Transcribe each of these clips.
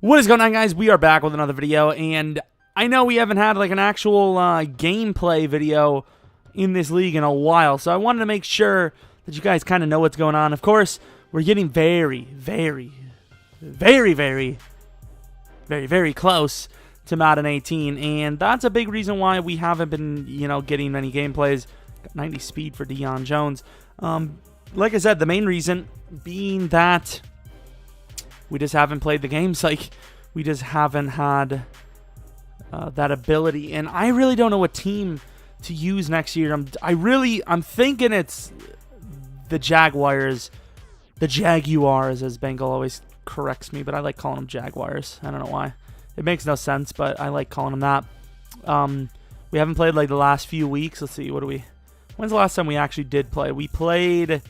What is going on, guys? We are back with another video, and I know we haven't had like an actual gameplay video in this league in a while, so I wanted to make sure that you guys kind of know what's going on. Of course, we're getting very close to Madden 18, and that's a big reason why we haven't been, getting many gameplays. Got 90 speed for Deion Jones. Like I said, the main reason being that we just haven't played the games. Like, we just haven't had that ability, and I really don't know what team to use next year. I'm thinking it's the Jaguars, as Bengal always corrects me, but I like calling them Jaguars. I don't know why. It makes no sense, but I like calling them that. We haven't played like the last few weeks. Let's see, when's the last time we actually did play? We played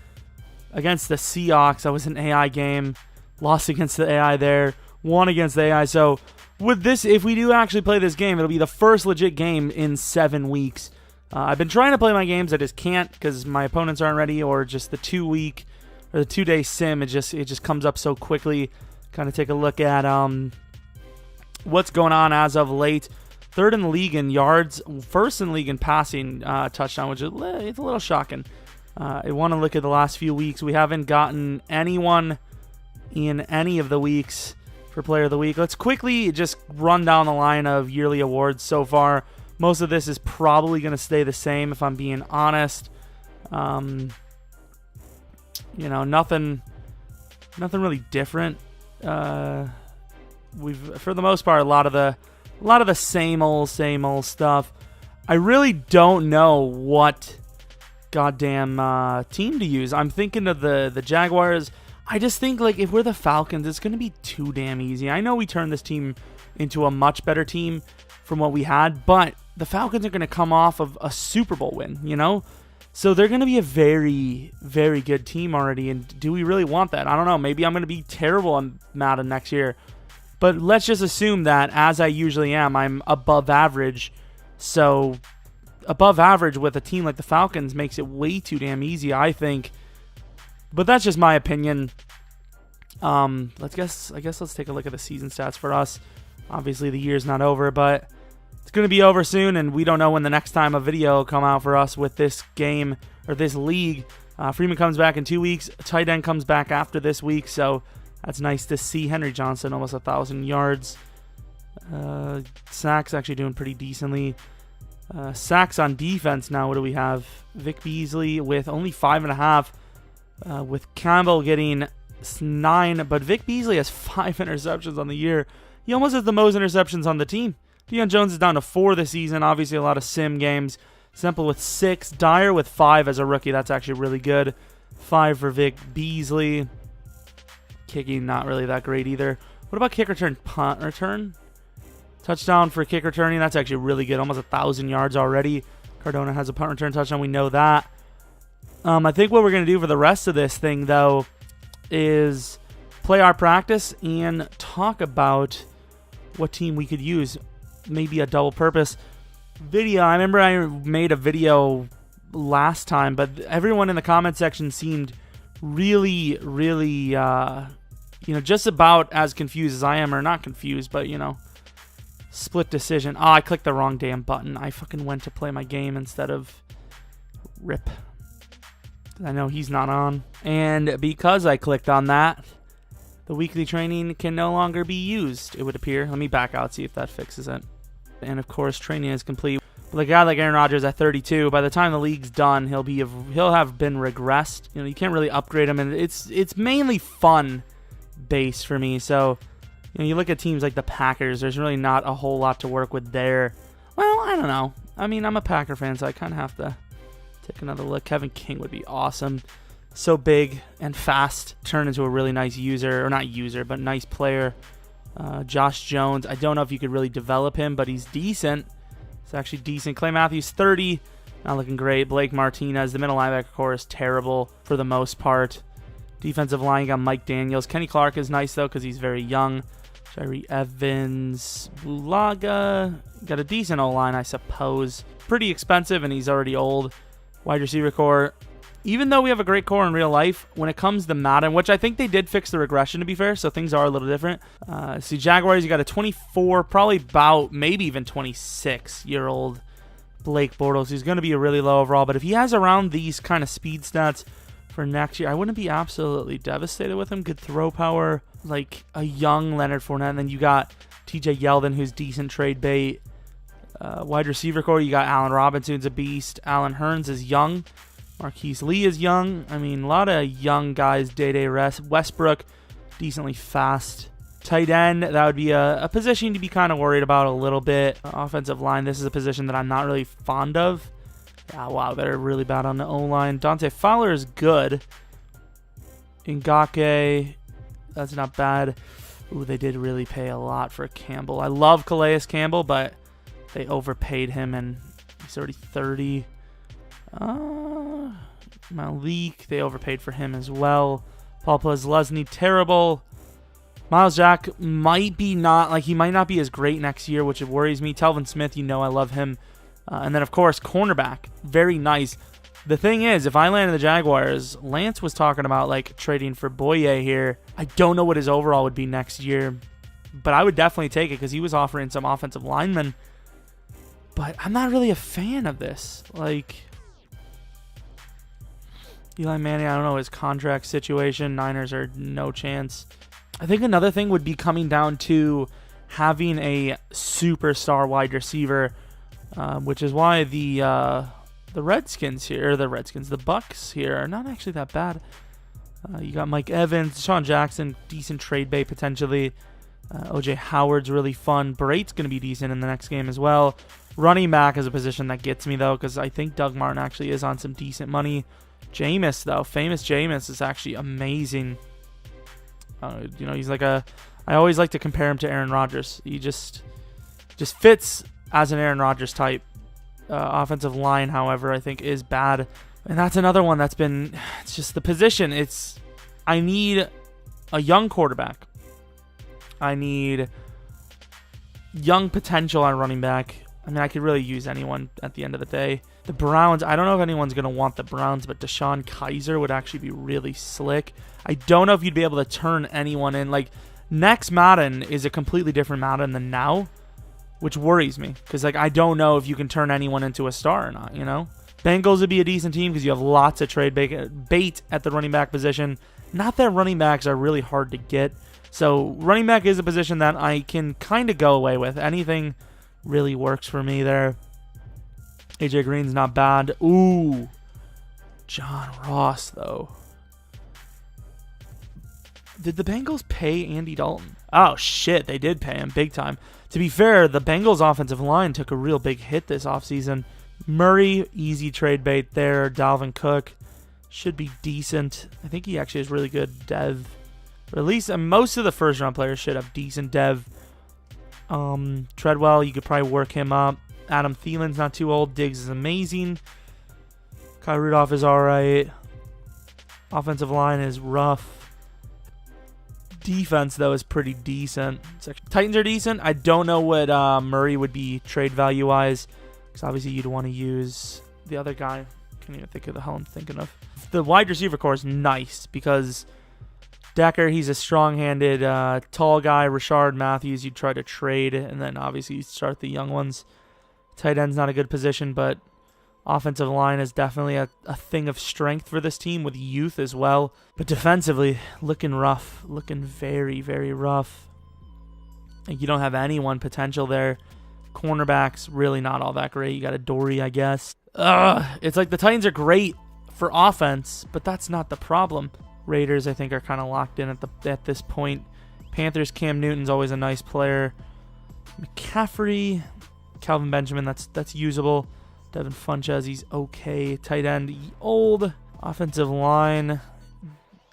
against the Seahawks. That was an AI game. Lost against the AI there. Won against the AI. So with this, if we do actually play this game, it'll be the first legit game in 7 weeks. I've been trying to play my games. I just can't because my opponents aren't ready, or just the 2-week or the 2-day sim. It just comes up so quickly. Kind of take a look at what's going on as of late. 3rd in the league in yards, 1st in the league in passing touchdown, which is it's a little shocking. I want to look at the last few weeks. We haven't gotten anyone in any of the weeks for Player of the Week. Let's quickly just run down the line of yearly awards so far. Most of this is probably going to stay the same, if I'm being honest. Nothing really different. We've, for the most part, a lot of the same old stuff. I really don't know what goddamn team to use. I'm thinking of the Jaguars. I just think, like, if we're the Falcons, it's going to be too damn easy. I know we turned this team into a much better team from what we had, but the Falcons are going to come off of a Super Bowl win, So they're going to be a very, very good team already, and do we really want that? I don't know. Maybe I'm going to be terrible on Madden next year, but let's just assume that, as I usually am, I'm above average. So above average with a team like the Falcons makes it way too damn easy, I think. But that's just my opinion. I guess let's take a look at the season stats for us. Obviously, the year's not over, but it's going to be over soon, and we don't know when the next time a video will come out for us with this game or this league. Freeman comes back in 2 weeks. Tight end comes back after this week, so that's nice to see. Henry Johnson, almost 1,000 yards. Sacks actually doing pretty decently. Sacks on defense now, what do we have? Vic Beasley with only 5.5. With Campbell getting 9, but Vic Beasley has 5 interceptions on the year. He almost has the most interceptions on the team. Deion Jones is down to 4 this season. Obviously, a lot of sim games. Semple with 6. Dyer with 5 as a rookie. That's actually really good. 5 for Vic Beasley. Kicking, not really that great either. What about kick return, punt return? Touchdown for kick returning. That's actually really good. Almost 1,000 yards already. Cardona has a punt return touchdown. We know that. I think what we're going to do for the rest of this thing, though, is play our practice and talk about what team we could use. Maybe a double purpose video. I remember I made a video last time, but everyone in the comment section seemed really, just about as confused as I am, or not confused, but, split decision. Oh, I clicked the wrong damn button. I fucking went to play my game instead of rip. I know he's not on. And because I clicked on that, the weekly training can no longer be used, it would appear. Let me back out, see if that fixes it. And of course, training is complete. But a guy like Aaron Rodgers at 32, by the time the league's done, he'll have been regressed. You can't really upgrade him, and it's mainly fun base for me. So, you look at teams like the Packers, there's really not a whole lot to work with there. Well, I don't know. I mean, I'm a Packer fan, so I kind of have to take another look. Kevin King would be awesome. So big and fast. Turn into a really nice user. Or not user, but nice player. Josh Jones. I don't know if you could really develop him, but he's decent. It's actually decent. Clay Matthews, 30. Not looking great. Blake Martinez. The middle linebacker core is terrible for the most part. Defensive line, you got Mike Daniels. Kenny Clark is nice, though, because he's very young. Jerry Evans. Bulaga. Got a decent O-line, I suppose. Pretty expensive, and he's already old. Wide receiver core, even though we have a great core in real life, when it comes to Madden, which I think they did fix the regression, to be fair, so things are a little different. See, Jaguars, you got a 24, probably about, maybe even 26-year-old Blake Bortles. He's going to be a really low overall, but if he has around these kind of speed stats for next year, I wouldn't be absolutely devastated with him. Good throw power, like a young Leonard Fournette, and then you got TJ Yeldon, who's decent trade bait. Wide receiver core, you got Allen Robinson's a beast. Allen Hurns is young. Marquise Lee is young. I mean, a lot of young guys, day-to-day rest. Westbrook, decently fast. Tight end, that would be a position to be kind of worried about a little bit. Offensive line, this is a position that I'm not really fond of. Yeah, wow, they're really bad on the O-line. Dante Fowler is good. Ngake, that's not bad. Ooh, they did really pay a lot for Campbell. I love Calais Campbell, but they overpaid him, and he's already 30. Malik, they overpaid for him as well. Paul Leslie, terrible. Miles Jack might not be as great next year, which worries me. Telvin Smith, I love him. And then, of course, cornerback, very nice. The thing is, if I land in the Jaguars, Lance was talking about trading for Boye here. I don't know what his overall would be next year, but I would definitely take it because he was offering some offensive linemen. But I'm not really a fan of this. Eli Manning, I don't know his contract situation. Niners are no chance. I think another thing would be coming down to having a superstar wide receiver, which is why the Redskins here, or the Bucks here, are not actually that bad. You got Mike Evans, Deshaun Jackson, decent trade bait potentially. OJ Howard's really fun. Brate's going to be decent in the next game as well. Running back is a position that gets me, though, because I think Doug Martin actually is on some decent money. Jameis, though, famous Jameis is actually amazing. He's I always like to compare him to Aaron Rodgers. He just fits as an Aaron Rodgers type. Offensive line, however, I think is bad. And that's another one it's just the position. I need a young quarterback. I need young potential on running back. I mean, I could really use anyone at the end of the day. The Browns, I don't know if anyone's going to want the Browns, but Deshaun Kaiser would actually be really slick. I don't know if you'd be able to turn anyone in. Next Madden is a completely different Madden than now, which worries me. Because, I don't know if you can turn anyone into a star or not, Bengals would be a decent team because you have lots of trade bait at the running back position. Not that running backs are really hard to get. So, running back is a position that I can kind of go away with. Anything really works for me there. AJ Green's not bad. Ooh. John Ross, though. Did the Bengals pay Andy Dalton? Oh, shit. They did pay him big time. To be fair, the Bengals offensive line took a real big hit this offseason. Murray, easy trade bait there. Dalvin Cook should be decent. I think he actually has really good dev. Or at least most of the first-round players should have decent dev. Treadwell, you could probably work him up. Adam Thielen's not too old. Diggs is amazing. Kyle Rudolph is alright. Offensive line is rough. Defense, though, is pretty decent. Titans are decent. I don't know what Murray would be trade value-wise, because obviously you'd want to use the other guy. Can't even think of the hell I'm thinking of. The wide receiver core is nice, because Decker, he's a strong-handed, tall guy. Rashard Matthews, you'd try to trade, and then obviously you start the young ones. Tight end's not a good position, but offensive line is definitely a thing of strength for this team with youth as well. But defensively, looking rough. Looking very, very rough. You don't have anyone potential there. Cornerbacks, really not all that great. You got a Dory, I guess. It's the Titans are great for offense, but that's not the problem. Raiders, I think, are kind of locked in at this point. Panthers, Cam Newton's always a nice player. McCaffrey, Calvin Benjamin, that's usable. Devin Funchess, he's okay. Tight end, old. Offensive line,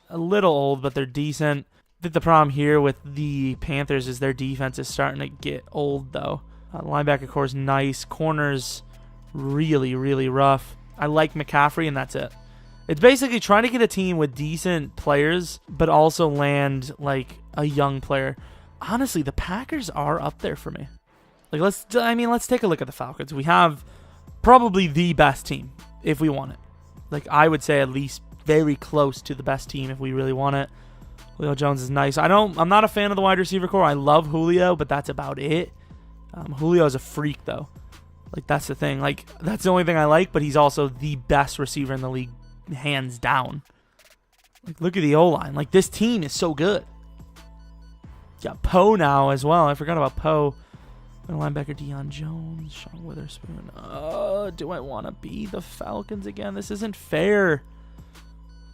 a little old, but they're decent. I think the problem here with the Panthers is their defense is starting to get old, though. Linebacker core is nice. Corners, really, really rough. I like McCaffrey, and that's it. It's basically trying to get a team with decent players, but also land a young player. Honestly, the Packers are up there for me. Let's take a look at the Falcons. We have probably the best team if we want it. like I would say at least very close to the best team if we really want it. Julio Jones is nice. I'm not a fan of the wide receiver core. I love Julio, but that's about it. Julio is a freak though. Like that's the thing. Like that's the only thing I like, but he's also the best receiver in the league, hands down. Like look at the O-line. Like this team is so good. Got Poe now as well. I forgot about Poe. Linebacker Deion Jones, Sean Witherspoon. Do I want to be the Falcons again? This isn't fair.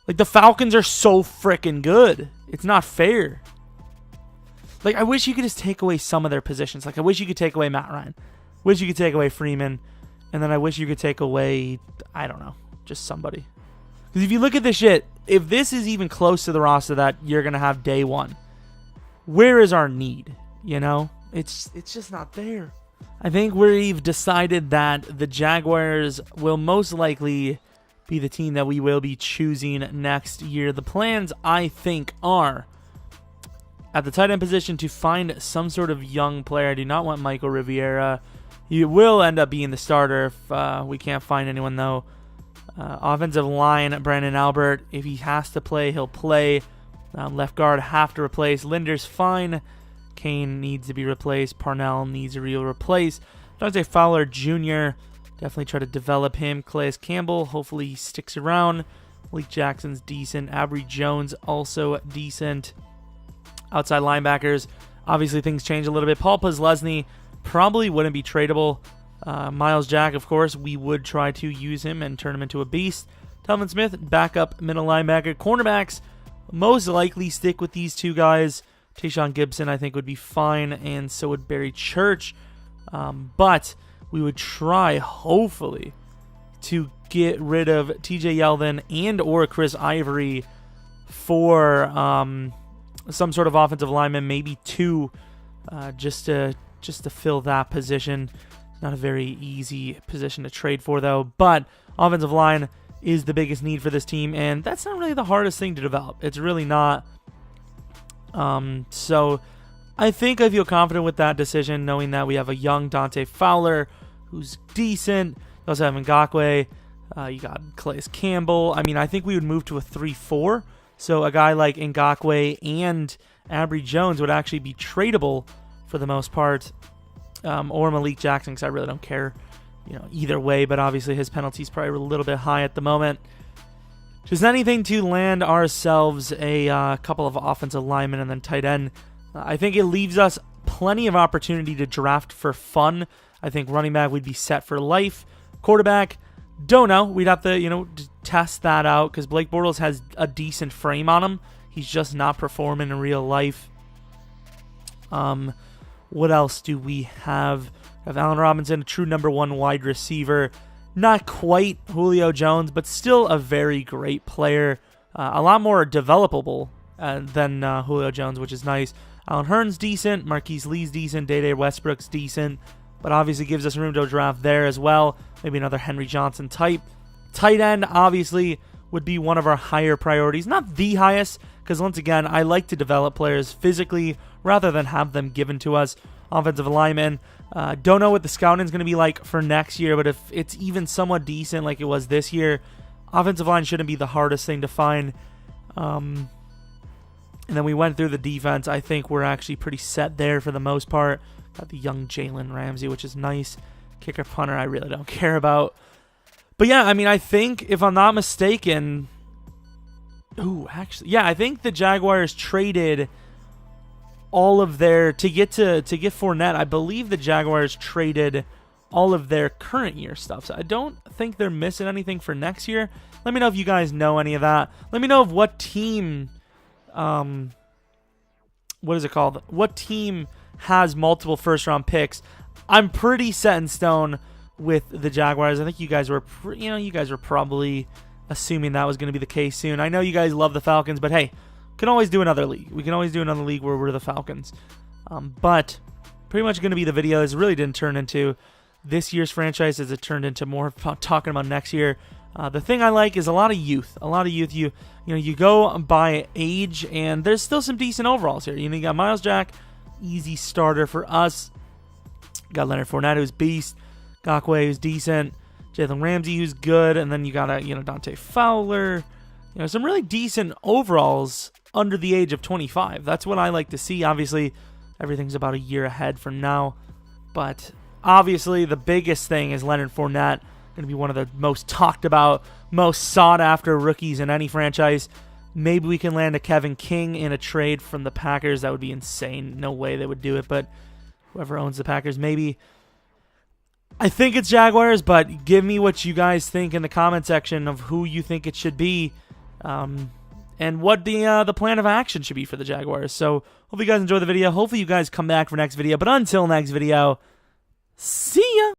Like the Falcons are so freaking good. It's not fair. Like I wish you could just take away some of their positions. Like I wish you could take away Matt Ryan. Wish you could take away Freeman. And then I wish you could take away, I don't know, just somebody. Because if you look at this shit, if this is even close to the roster that you're going to have day one, where is our need? You know? It's just not there. I think we've decided that the Jaguars will most likely be the team that we will be choosing next year. The plans, I think, are at the tight end position to find some sort of young player. I do not want Michael Riviera. He will end up being the starter if we can't find anyone, though. Offensive line, Brandon Albert. If he has to play, he'll play. Left guard, have to replace. Linder's fine. Kane needs to be replaced. Parnell needs to be replaced. Dante Fowler Jr., definitely try to develop him. Calais Campbell, hopefully he sticks around. Malik Jackson's decent. Avery Jones, also decent. Outside linebackers, obviously things change a little bit. Paul Posluszny probably wouldn't be tradable. Miles Jack, of course, we would try to use him and turn him into a beast. Telvin Smith, backup middle linebacker. Cornerbacks, most likely stick with these two guys. Tayshaun Gibson, I think, would be fine, and so would Barry Church. But we would try, hopefully, to get rid of TJ Yeldon and or Chris Ivory for some sort of offensive lineman, maybe two, just to fill that position. Not a very easy position to trade for, though. But offensive line is the biggest need for this team, and that's not really the hardest thing to develop. It's really not. So I think I feel confident with that decision, knowing that we have a young Dante Fowler who's decent. You also have Ngakoue. You got Calais Campbell. I mean, I think we would move to a 3-4. So a guy like Ngakoue and Avery Jones would actually be tradable for the most part. Or Malik Jackson, because I really don't care, either way. But obviously his penalty's probably a little bit high at the moment. Just anything to land ourselves a couple of offensive linemen and then tight end. I think it leaves us plenty of opportunity to draft for fun. I think running back we'd be set for life. Quarterback, don't know. We'd have to, test that out because Blake Bortles has a decent frame on him. He's just not performing in real life. What else do we have? We have Allen Robinson, a true number one wide receiver. Not quite Julio Jones, but still a very great player. A lot more developable than Julio Jones, which is nice. Alan Hearn's decent. Marquise Lee's decent. Day-Day Westbrook's decent. But obviously gives us room to draft there as well. Maybe another Henry Johnson type. Tight end, obviously, would be one of our higher priorities. Not the highest, because once again, I like to develop players physically rather than have them given to us. Offensive lineman. Don't know what the scouting is going to be like for next year, but if it's even somewhat decent like it was this year, offensive line shouldn't be the hardest thing to find. And then we went through the defense. I think we're actually pretty set there for the most part. Got the young Jalen Ramsey, which is nice. Kicker, punter, I really don't care about. But yeah, I mean, I think, if I'm not mistaken... I think the Jaguars traded all of their... To get Fournette, I believe the Jaguars traded all of their current year stuff. So I don't think they're missing anything for next year. Let me know if you guys know any of that. Let me know of what team... what is it called? What team has multiple first-round picks? I'm pretty set in stone with the Jaguars. I think you guys were, probably assuming that was going to be the case soon. I know you guys love the Falcons, but hey, can always do another league. We can always do another league where we're the Falcons. But pretty much going to be the video. This really didn't turn into this year's franchise, as it turned into more talking about next year. The thing I like is a lot of youth. You go by age, and there's still some decent overalls here. You got Miles Jack, easy starter for us. Got Leonard Fournette, who's beast. Ngakoue, who's decent. Jalen Ramsey, who's good, and then you got Dante Fowler. Some really decent overalls under the age of 25. That's what I like to see. Obviously, everything's about a year ahead from now, but obviously the biggest thing is Leonard Fournette, going to be one of the most talked about, most sought after rookies in any franchise. Maybe we can land a Kevin King in a trade from the Packers. That would be insane. No way they would do it, but whoever owns the Packers, maybe. I think it's Jaguars, but give me what you guys think in the comment section of who you think it should be, and what the plan of action should be for the Jaguars. So hope you guys enjoy the video. Hopefully you guys come back for next video, but until next video, see ya!